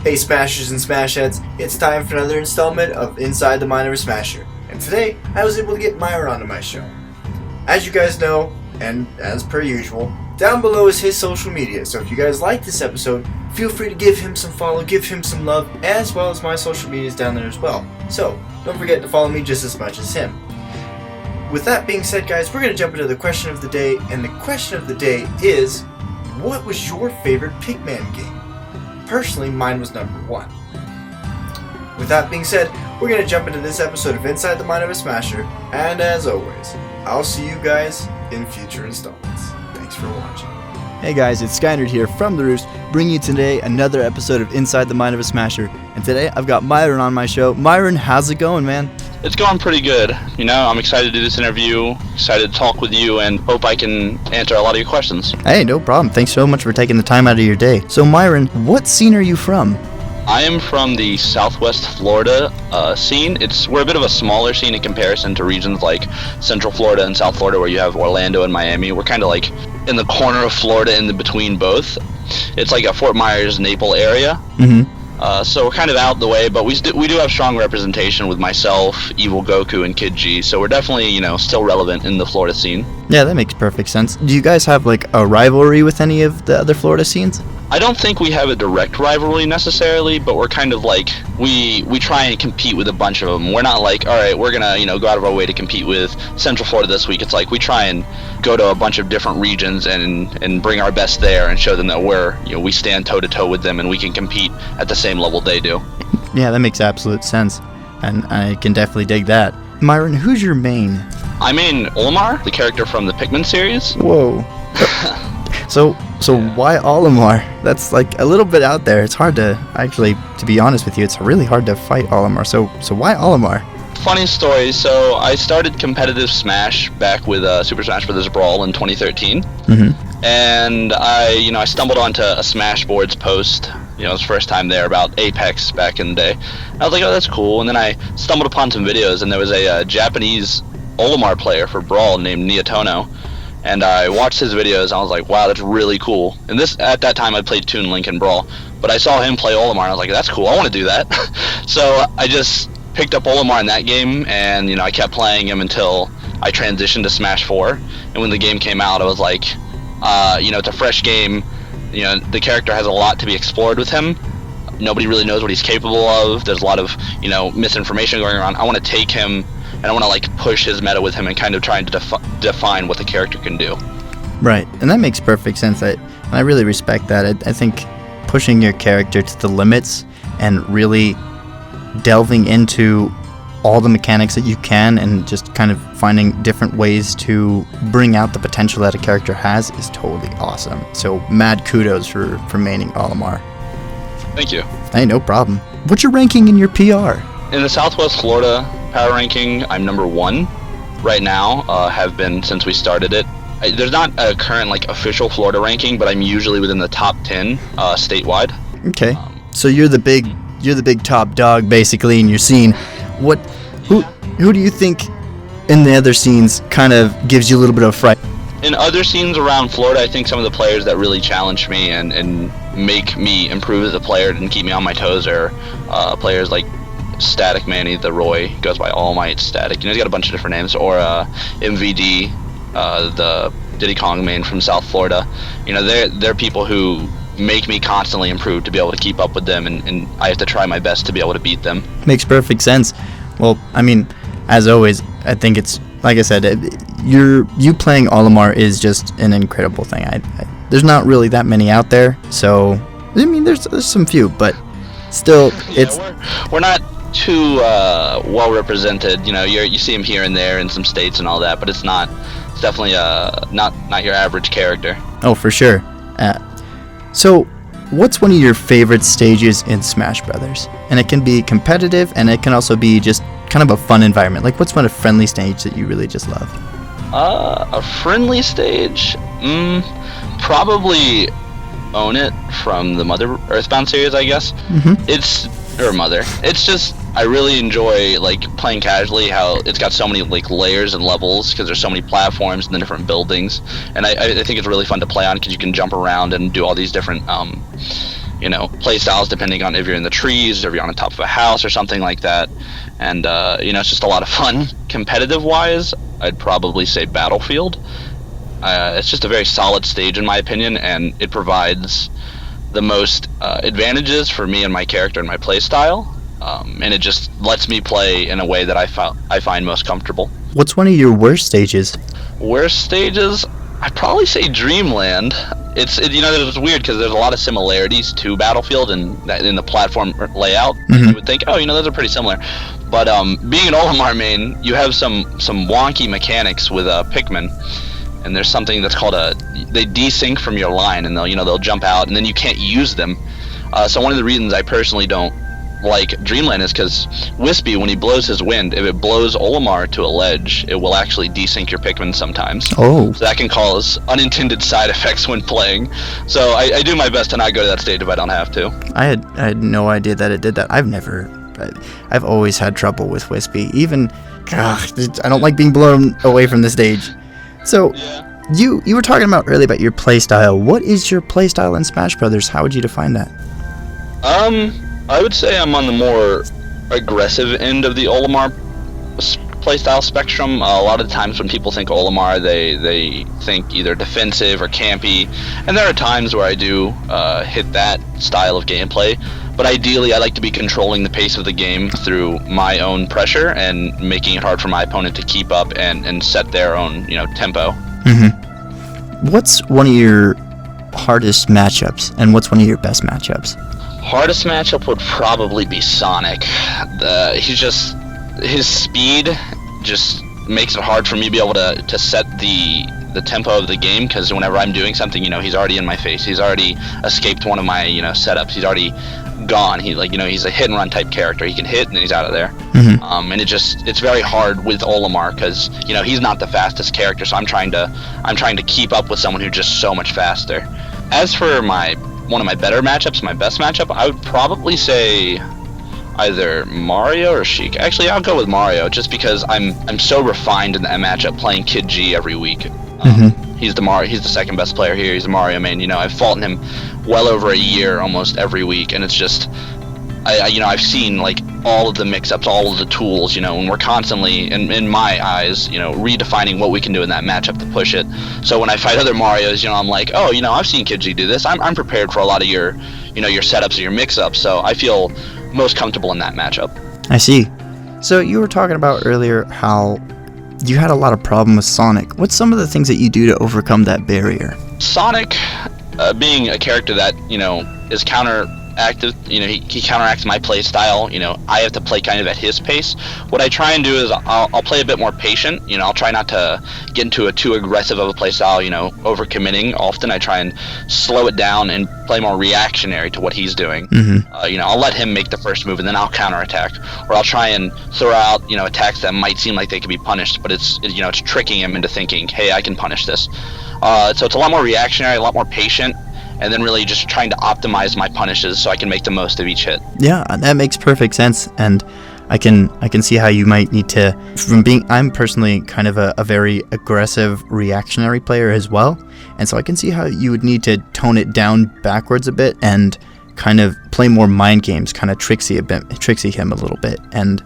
Hey Smashers and Smashheads, it's time for another installment of Inside the Mind of a Smasher. And today, I was able to get Myran onto my show. As you guys know, and as per usual, down below is his social media, so if you guys like this episode, feel free to give him some follow, give him some love, as well as my social medias down there as well. So, don't forget to follow me just as much as him. With that being said, guys, we're going to jump into the question of the day, and the question of the day is, what was your favorite Pigman game? Personally, mine was number 1. With that being said, we're going to jump into this episode of Inside the Mind of a Smasher, and as always, I'll see you guys in future installments. Thanks for watching. Hey guys, it's Skynerd here from The Roost, bringing you today another episode of Inside the Mind of a Smasher, and today I've got Myran on my show. Myran, how's it going, man? It's going pretty good. You know, I'm excited to do this interview, excited to talk with you, and hope I can answer a lot of your questions. Hey, no problem. Thanks so much for taking the time out of your day. So Myran, what scene are you from? I am from the Southwest Florida scene. We're a bit of a smaller scene in comparison to regions like Central Florida and South Florida, where you have Orlando and Miami. We're kind of like in the corner of Florida in the between both. It's like a Fort Myers, Naples area. Mm-hmm. So we're kind of out the way, but we do have strong representation with myself, Evil Goku, and Kid G. So we're definitely, still relevant in the Florida scene. Yeah, that makes perfect sense. Do you guys have like a rivalry with any of the other Florida scenes? I don't think we have a direct rivalry necessarily, but we're kind of like, we try and compete with a bunch of them. We're not like, all right, we're gonna, go out of our way to compete with Central Florida this week. It's like we try and go to a bunch of different regions and bring our best there and show them that we stand toe to toe with them and we can compete at the same level they do. Yeah, that makes absolute sense, and I can definitely dig that. Myran, who's your main? I main Olimar, the character from the Pikmin series. Whoa. So why Olimar? That's like a little bit out there. It's hard to actually, to be honest with you, it's really hard to fight Olimar. So why Olimar? Funny story. So I started competitive Smash back with Super Smash Bros. Brawl in 2013. Mm-hmm. And I stumbled onto a Smashboards post. It was the first time there about Apex back in the day. I was like, oh, that's cool. And then I stumbled upon some videos, and there was a Japanese Olimar player for Brawl named Niatono. And I watched his videos, and I was like, wow, that's really cool. And at that time, I played Toon Link and Brawl. But I saw him play Olimar, and I was like, that's cool, I want to do that. So I just picked up Olimar in that game, and, I kept playing him until I transitioned to Smash 4. And when the game came out, I was like, it's a fresh game. The character has a lot to be explored with him. Nobody really knows what he's capable of. There's a lot of, misinformation going around. I want to take him, and I want to push his meta with him and kind of trying to define what the character can do. Right, and that makes perfect sense. I really respect that. I think pushing your character to the limits and really delving into all the mechanics that you can and just kind of finding different ways to bring out the potential that a character has is totally awesome. So mad kudos for maining Olimar. Thank you. Hey, no problem. What's your ranking in your PR? In the Southwest Florida power ranking, I'm number 1 right now, have been since we started it. There's not a current official Florida ranking, but I'm usually within the top 10 statewide. Okay, so you're the big top dog basically in your scene. Who do you think in the other scenes kind of gives you a little bit of fright? In other scenes around Florida, I think some of the players that really challenge me and make me improve as a player and keep me on my toes are players like Static Manny, the Roy, goes by All Might Static. He's got a bunch of different names. Or MVD, the Diddy Kong main from South Florida. They're people who make me constantly improve to be able to keep up with them, and I have to try my best to be able to beat them. Makes perfect sense. Well, I mean, as always, I think it's, like I said, you playing Olimar is just an incredible thing. There's not really that many out there, so, I mean, there's some few, but still, we're not too well represented. You see him here and there in some states and all that, but it's definitely not your average character. Oh, for sure. So what's one of your favorite stages in Smash Brothers? And it can be competitive, and it can also be just kind of a fun environment. What's one friendly stage that you really just love? A friendly stage? Probably Own It from the Mother Earthbound series, I guess. Mm-hmm. Mother. It's just, I really enjoy playing casually, how it's got so many layers and levels because there's so many platforms and the different buildings, and I think it's really fun to play on because you can jump around and do all these different play styles depending on if you're in the trees or if you're on the top of a house or something like that. And it's just a lot of fun. Competitive wise, I'd probably say Battlefield. It's just a very solid stage in my opinion, and it provides the most advantages for me and my character and my play style, and it just lets me play in a way that I find most comfortable. What's one of your worst stages? Worst stages? I'd probably say Dreamland. It's weird because there's a lot of similarities to Battlefield in the platform layout. Mm-hmm. You would think, those are pretty similar. But being an Olimar main, you have some wonky mechanics with Pikmin, and there's something that's called they desync from your line, and they'll jump out, and then you can't use them. So one of the reasons I personally don't like Dreamland is because Wispy, when he blows his wind, if it blows Olimar to a ledge, it will actually desync your Pikmin sometimes. Oh. So that can cause unintended side effects when playing. So I do my best to not go to that stage if I don't have to. I had no idea that it did that. I've always had trouble with Wispy. Even, I don't like being blown away from the stage. So, Yeah. you were talking about earlier about your playstyle. What is your playstyle in Smash Brothers? How would you define that? I would say I'm on the more aggressive end of the Olimar playstyle spectrum. A lot of times when people think Olimar, they think either defensive or campy, and there are times where I do hit that style of gameplay. But ideally, I like to be controlling the pace of the game through my own pressure and making it hard for my opponent to keep up and set their own tempo. Mm-hmm. What's one of your hardest matchups, and what's one of your best matchups? Hardest matchup would probably be Sonic. His speed just makes it hard for me to be able to set the tempo of the game, because whenever I'm doing something, he's already in my face. He's already escaped one of my setups. He's already gone. He's a hit and run type character. He can hit and then he's out of there. Mm-hmm. And it's very hard with Olimar because he's not the fastest character, so I'm trying to keep up with someone who's just so much faster. As for one of my better matchups, my best matchup, I would probably say either Mario or Sheik. Actually, I'll go with Mario just because I'm so refined in that matchup playing Kid G every week. Mm-hmm. He's the second best player here. He's a Mario main. I've fought him well over a year almost every week, and it's just I've seen like all of the mix-ups, all of the tools, and we're constantly, in my eyes, redefining what we can do in that matchup to push it. So when I fight other Marios, I'm like, I've seen Kid G do this. I'm prepared for a lot of your setups and your mix-ups, so I feel most comfortable in that matchup. I see. So you were talking about earlier how you had a lot of problem with Sonic. What's some of the things that you do to overcome that barrier? Sonic, being a character that, is counteractive, he counteracts my play style. I have to play kind of at his pace. What I try and do is I'll play a bit more patient. I'll try not to get into a too aggressive of a play style, overcommitting. Often I try and slow it down and play more reactionary to what he's doing. Mm-hmm. I'll let him make the first move and then I'll counterattack. Or I'll try and throw out, attacks that might seem like they could be punished, but it's tricking him into thinking, hey, I can punish this. So it's a lot more reactionary, a lot more patient, and then really just trying to optimize my punishes so I can make the most of each hit. Yeah, that makes perfect sense, and I can see how you might need to, I'm personally kind of a very aggressive reactionary player as well, and so I can see how you would need to tone it down backwards a bit and kind of play more mind games, kind of tricksy him a little bit, and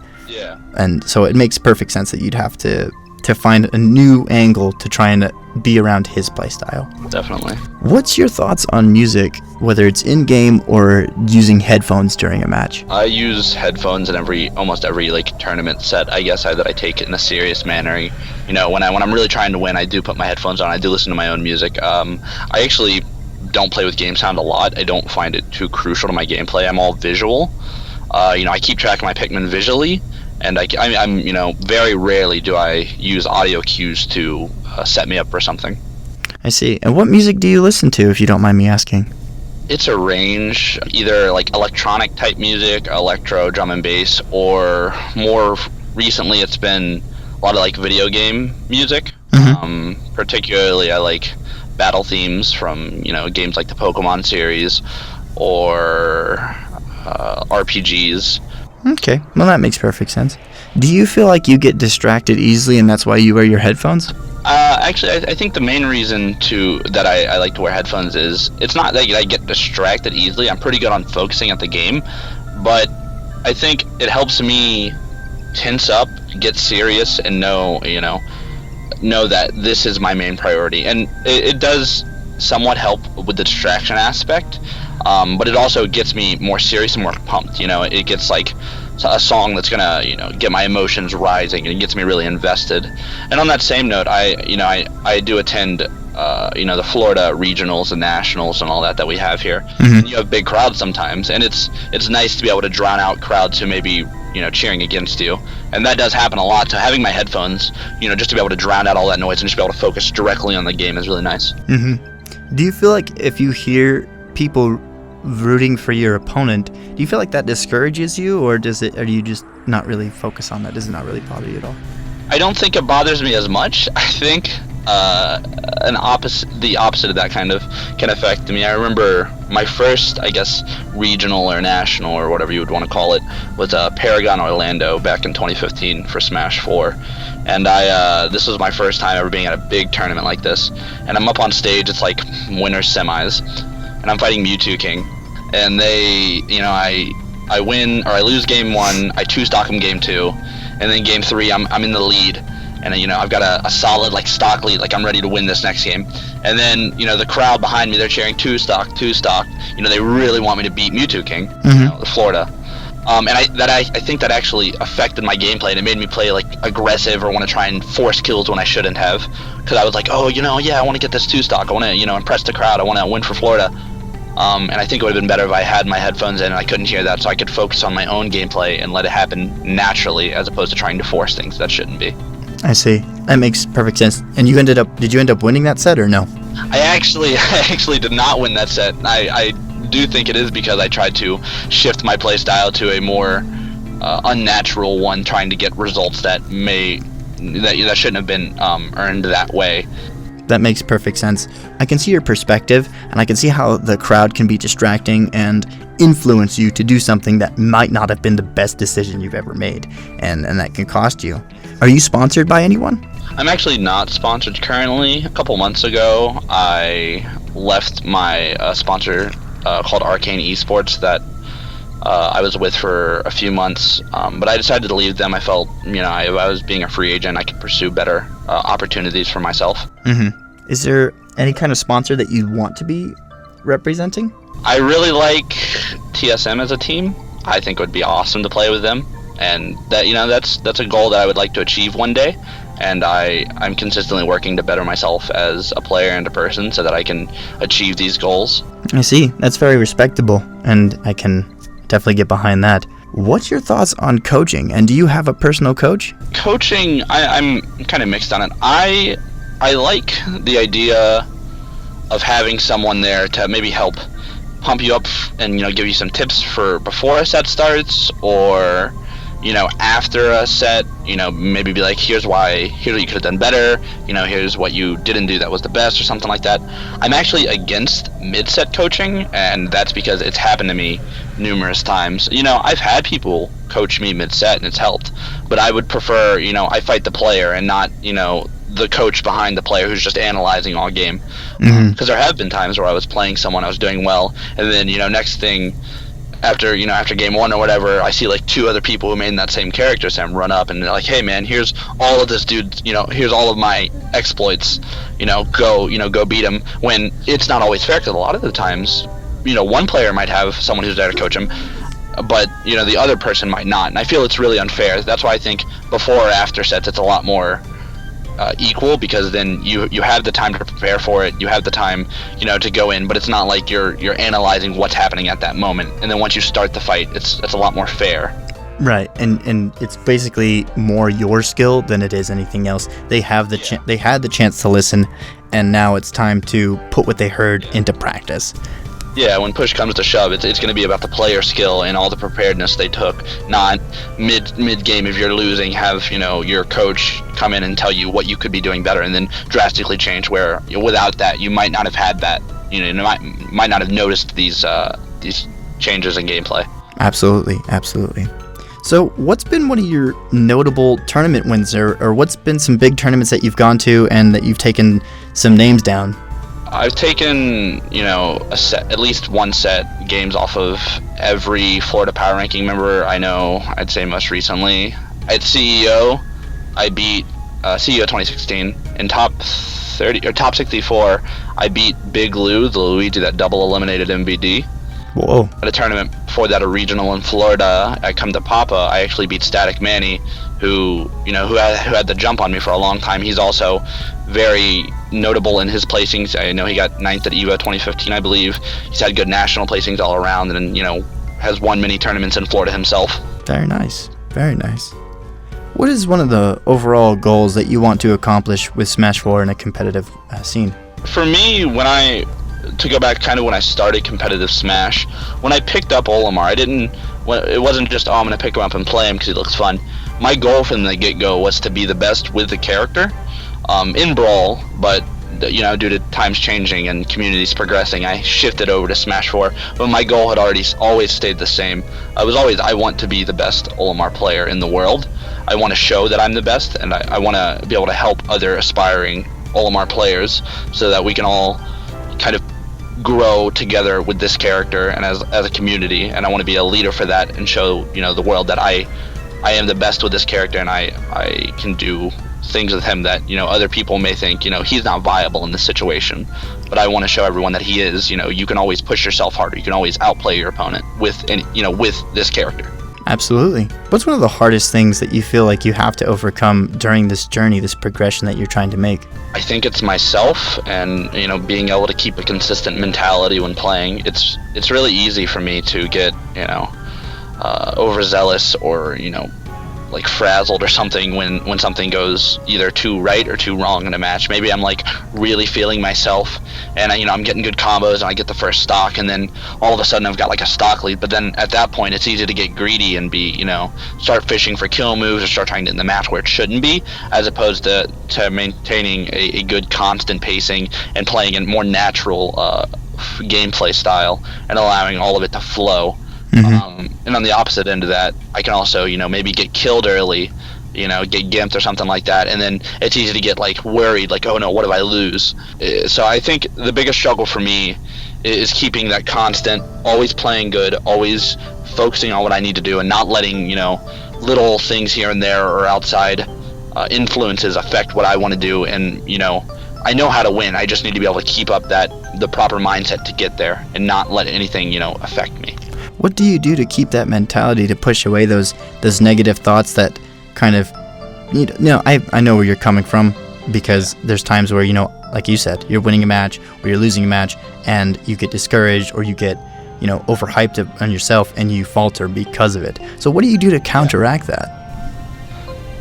so it makes perfect sense that you'd have to find a new angle to try and be around his playstyle. Definitely. What's your thoughts on music, whether it's in-game or using headphones during a match? I use headphones in almost every tournament set, I guess, that I take it in a serious manner. When I'm really trying to win, I do put my headphones on. I do listen to my own music. I actually don't play with game sound a lot. I don't find it too crucial to my gameplay. I'm all visual. I keep track of my Pikmin visually. And I'm very rarely do I use audio cues to set me up for something. I see. And what music do you listen to, if you don't mind me asking? It's a range, either electronic type music, electro, drum and bass, or more recently it's been a lot of video game music. Mm-hmm. Particularly I like battle themes from games like the Pokemon series or RPGs. Okay, well that makes perfect sense. Do you feel like you get distracted easily and that's why you wear your headphones? Actually, I think the main reason that I like to wear headphones is it's not that I get distracted easily. I'm pretty good on focusing at the game, but I think it helps me tense up, get serious, and know that this is my main priority. And it does somewhat help with the distraction aspect, but it also gets me more serious and more pumped. It gets like a song that's gonna get my emotions rising, and it gets me really invested. And on that same note, I do attend the Florida regionals and nationals and all that we have here. Mm-hmm. And you have big crowds sometimes, and it's nice to be able to drown out crowds who may be cheering against you, and that does happen a lot. So having my headphones, just to be able to drown out all that noise and just be able to focus directly on the game is really nice. Mm-hmm. Do you feel like if you hear people rooting for your opponent, do you feel like that discourages you, or do you just not really focus on that? Does it not really bother you at all? I don't think it bothers me as much. I think the opposite of that kind of can affect me. I remember my first, I guess, regional or national or whatever you would want to call it was Paragon Orlando back in 2015 for Smash 4, and this was my first time ever being at a big tournament like this, and I'm up on stage. It's like winners semis, and I'm fighting Mewtwo King, and I win or I lose game 1, I 2-stock him game 2, and then game 3 I'm in the lead, and I've got a solid like stock lead, like I'm ready to win this next game. And then the crowd behind me, they're cheering 2-stock. They really want me to beat Mewtwo King, Florida. And I think that actually affected my gameplay, and it made me play like aggressive or want to try and force kills when I shouldn't have, because I was like, I want to get this 2-stock. I want to impress the crowd. I want to win for Florida. And I think it would have been better if I had my headphones in and I couldn't hear that, so I could focus on my own gameplay and let it happen naturally, as opposed to trying to force things that shouldn't be. I see. That makes perfect sense. And did you end up winning that set or no? I actually did not win that set. I do think it is because I tried to shift my play style to a more unnatural one, trying to get results that shouldn't have been earned that way. That makes perfect sense. I can see your perspective, and I can see how the crowd can be distracting and influence you to do something that might not have been the best decision you've ever made, and that can cost you. Are you sponsored by anyone? I'm actually not sponsored currently. A couple months ago, I left my sponsor called Arcane Esports that I was with for a few months, but I decided to leave them. I felt, I was being a free agent, I could pursue better opportunities for myself. Mm-hmm. Is there any kind of sponsor that you want to be representing? I really like TSM as a team. I think it would be awesome to play with them, and that that's a goal that I would like to achieve one day. And I'm consistently working to better myself as a player and a person so that I can achieve these goals. I see. That's very respectable, and I can definitely get behind that. What's your thoughts on coaching, and do you have a personal coach? Coaching, I'm kind of mixed on it. I like the idea of having someone there to maybe help pump you up and give you some tips for before a set starts, or after a set, maybe be like, here's what you could have done better, here's what you didn't do that was the best, or something like that. I'm actually against mid-set coaching, and that's because it's happened to me numerous times. I've had people coach me mid-set and it's helped, but I would prefer, I fight the player and not, the coach behind the player who's just analyzing all game. Because there have been times where I was playing someone, I was doing well, and then, next thing, after game 1 or whatever, I see like 2 other people who made that same character, so I'm run up and they're like, hey man, here's all of this dude, here's all of my exploits, go beat him, when it's not always fair, because a lot of the times, one player might have someone who's there to coach him, but the other person might not, and I feel it's really unfair. That's why I think before or after sets it's a lot more equal, because then you have the time to prepare for it, you have the time to go in, but it's not like you're analyzing what's happening at that moment, and then once you start the fight, it's a lot more fair. Right, and it's basically more your skill than it is anything else. They have they had the chance to listen, and now it's time to put what they heard into practice. Yeah, when push comes to shove, it's going to be about the player skill and all the preparedness they took, not mid-game if you're losing, have, your coach come in and tell you what you could be doing better, and then drastically change, where without that, you might not have had that, you might not have noticed these changes in gameplay. Absolutely, absolutely. So what's been one of your notable tournament wins, or what's been some big tournaments that you've gone to and that you've taken some names down? I've taken, at least one set games off of every Florida Power Ranking member I know. I'd say most recently at CEO, I beat CEO 2016 in top 30 or top 64. I beat Big Lou, the Luigi that double eliminated MVD. Whoa! At a tournament before that, a regional in Florida, I come to Papa. I actually beat Static Manny, who had the jump on me for a long time. He's also very notable in his placings. I know he got 9th at EVO 2015, I believe. He's had good national placings all around, and has won many tournaments in Florida himself. Very nice. Very nice. What is one of the overall goals that you want to accomplish with Smash 4 in a competitive scene? For me, to go back kind of when I started competitive Smash, when I picked up Olimar, it wasn't just, I'm going to pick him up and play him because he looks fun. My goal from the get-go was to be the best with the character in Brawl, but due to times changing and communities progressing, I shifted over to Smash 4, but my goal had always stayed the same. I want to be the best Olimar player in the world. I want to show that I'm the best, and I want to be able to help other aspiring Olimar players so that we can all kind of grow together with this character and as a community. And I want to be a leader for that and show the world that I am the best with this character, and I can do things with him that other people may think he's not viable in this situation, but I want to show everyone that he is. You can always push yourself harder, you can always outplay your opponent with this character. Absolutely. What's one of the hardest things that you feel like you have to overcome during this journey, this progression that you're trying to make? I think it's myself, and being able to keep a consistent mentality when playing. It's really easy for me to get overzealous or like frazzled or something when something goes either too right or too wrong in a match. Maybe I'm like really feeling myself, and I'm getting good combos, and I get the first stock, and then all of a sudden I've got like a stock lead. But then at that point it's easy to get greedy and start fishing for kill moves or start trying to in the match where it shouldn't be, as opposed to maintaining a good constant pacing and playing a more natural gameplay style and allowing all of it to flow. Mm-hmm. And on the opposite end of that, I can also, maybe get killed early, get gimped or something like that, and then it's easy to get like worried, like, oh no, what if I lose? So I think the biggest struggle for me is keeping that constant, always playing good, always focusing on what I need to do, and not letting little things here and there or outside influences affect what I want to do. And I know how to win. I just need to be able to keep up the proper mindset to get there and not let anything affect me. What do you do to keep that mentality, to push away those negative thoughts that kind of, I know where you're coming from, because there's times where, like you said, you're winning a match or you're losing a match and you get discouraged or you get, overhyped on yourself and you falter because of it. So what do you do to counteract that?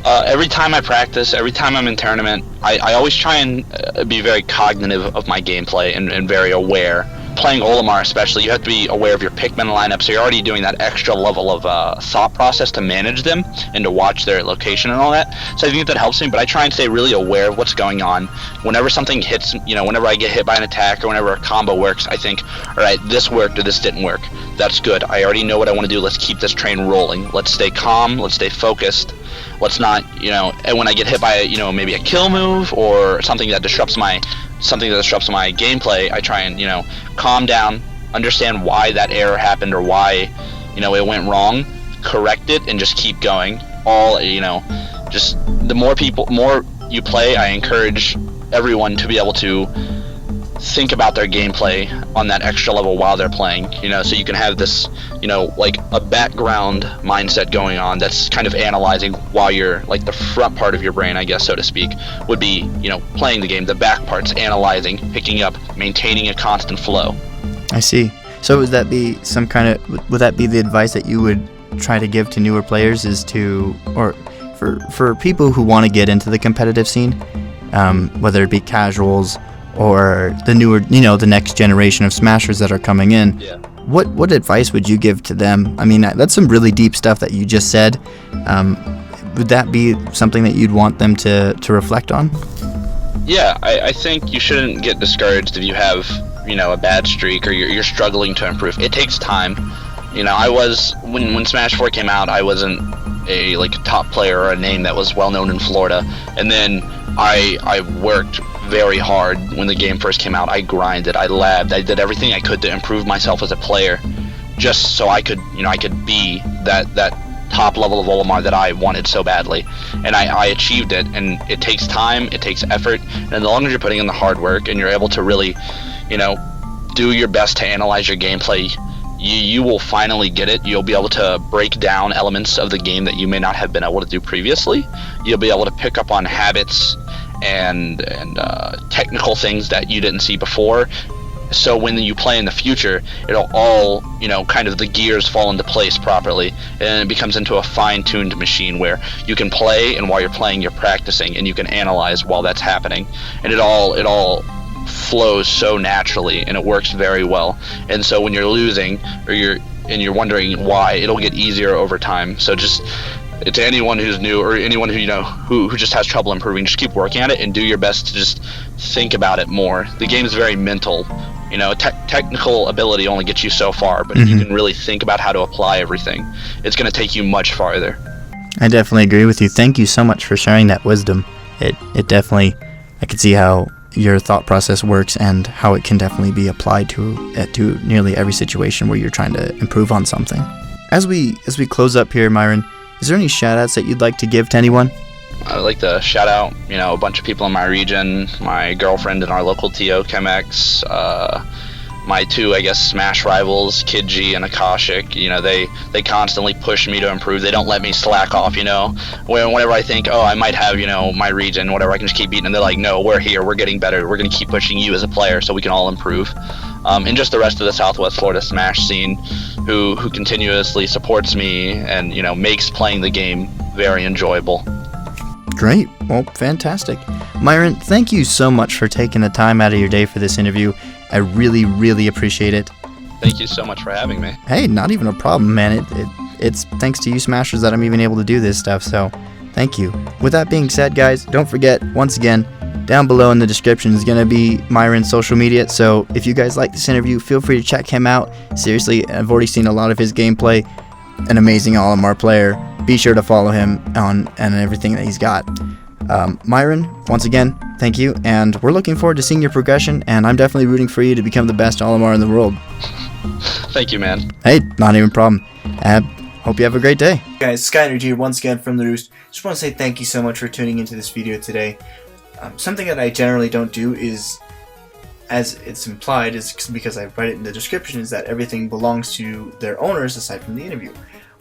Every time I practice, every time I'm in tournament, I always try and be very cognitive of my gameplay and very aware. Playing Olimar especially, you have to be aware of your Pikmin lineup, so you're already doing that extra level of thought process to manage them and to watch their location and all that. So I think that helps me, but I try and stay really aware of what's going on. Whenever something hits, whenever I get hit by an attack or whenever a combo works, I think, all right, this worked or this didn't work. That's good. I already know what I want to do. Let's keep this train rolling. Let's stay calm. Let's stay focused. Let's not, and when I get hit by, maybe a kill move or something that disrupts my gameplay, I try and calm down, understand why that error happened or why it went wrong, correct it, and just keep going. Just the more you play, I encourage everyone to be able to think about their gameplay on that extra level while they're playing, so you can have this like a background mindset going on that's kind of analyzing while you're like the front part of your brain, I guess, so to speak, would be playing the game. The back part's analyzing, picking up, maintaining a constant flow. I see. So would that be the advice that you would try to give to newer players, is to, or for people who want to get into the competitive scene, whether it be casuals or the newer, the next generation of smashers that are coming in? Yeah. What advice would you give to them? I mean, that's some really deep stuff that you just said. Would that be something that you'd want them to reflect on? Yeah, I think you shouldn't get discouraged if you have, a bad streak or you're struggling to improve. It takes time. You know, I was when Smash 4 came out, I wasn't a top player or a name that was well known in Florida. And then I worked very hard when the game first came out. I grinded, I labbed, I did everything I could to improve myself as a player, just so I could be that top level of Olimar that I wanted so badly. And I achieved it. And it takes time, it takes effort, and the longer you're putting in the hard work and you're able to really, do your best to analyze your gameplay, you will finally get it. You'll be able to break down elements of the game that you may not have been able to do previously. You'll be able to pick up on habits and technical things that you didn't see before. So when you play in the future, it'll all, kind of the gears fall into place properly, and it becomes into a fine-tuned machine where you can play, and while you're playing, you're practicing, and you can analyze while that's happening. And it all flows so naturally, and it works very well. And so when you're losing, or you're wondering why, it'll get easier over time. So just to anyone who's new, or anyone who just has trouble improving, just keep working at it and do your best to just think about it more. The game is very mental. Technical ability only gets you so far, but if you can really think about how to apply everything, it's going to take you much farther. I definitely agree with you. Thank you so much for sharing that wisdom. It definitely, I can see how your thought process works and how it can definitely be applied to nearly every situation where you're trying to improve on something. As we close up here, Myran, is there any shout-outs that you'd like to give to anyone? I'd like to shout out, a bunch of people in my region, my girlfriend in our local TO, Chemex, my two, Smash rivals, Kid G and Akashic. They constantly push me to improve. They don't let me slack off, Whenever I think, I might have, my region, whatever, I can just keep beating, and they're like, no, we're here, we're getting better, we're going to keep pushing you as a player so we can all improve. And just the rest of the Southwest Florida Smash scene, who continuously supports me and, makes playing the game very enjoyable. Great. Well, fantastic. Myran, thank you so much for taking the time out of your day for this interview. I really, really appreciate it. Thank you so much for having me. Hey, not even a problem, man. It's thanks to you Smashers that I'm even able to do this stuff, so thank you. With that being said, guys, don't forget, once again, down below in the description is going to be Myran's social media, so if you guys like this interview, feel free to check him out. Seriously, I've already seen a lot of his gameplay. An amazing Olimar player. Be sure to follow him on and everything that he's got. Myran, once again, thank you, and we're looking forward to seeing your progression, and I'm definitely rooting for you to become the best Olimar in the world. Thank you, man. Hey, not even a problem. Hope you have a great day. Guys, Skyner here once again from The Roost. Just want to say thank you so much for tuning into this video today. Something that I generally don't do is, as it's implied, is because I write it in the description, is that everything belongs to their owners aside from the interview.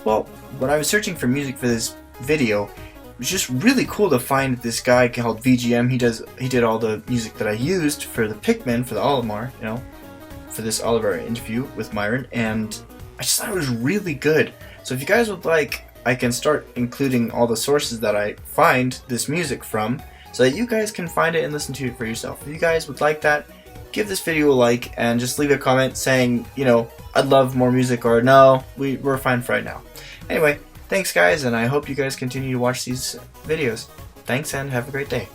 Well, when I was searching for music for this video, it was just really cool to find this guy called VGM. He did all the music that I used for the Pikmin, for the Olimar, for this Oliver interview with Myran, and I just thought it was really good. So if you guys would like, I can start including all the sources that I find this music from, so that you guys can find it and listen to it for yourself. If you guys would like that, give this video a like and just leave a comment saying, I'd love more music, or no, we're fine for right now. Anyway, thanks guys, and I hope you guys continue to watch these videos. Thanks and have a great day.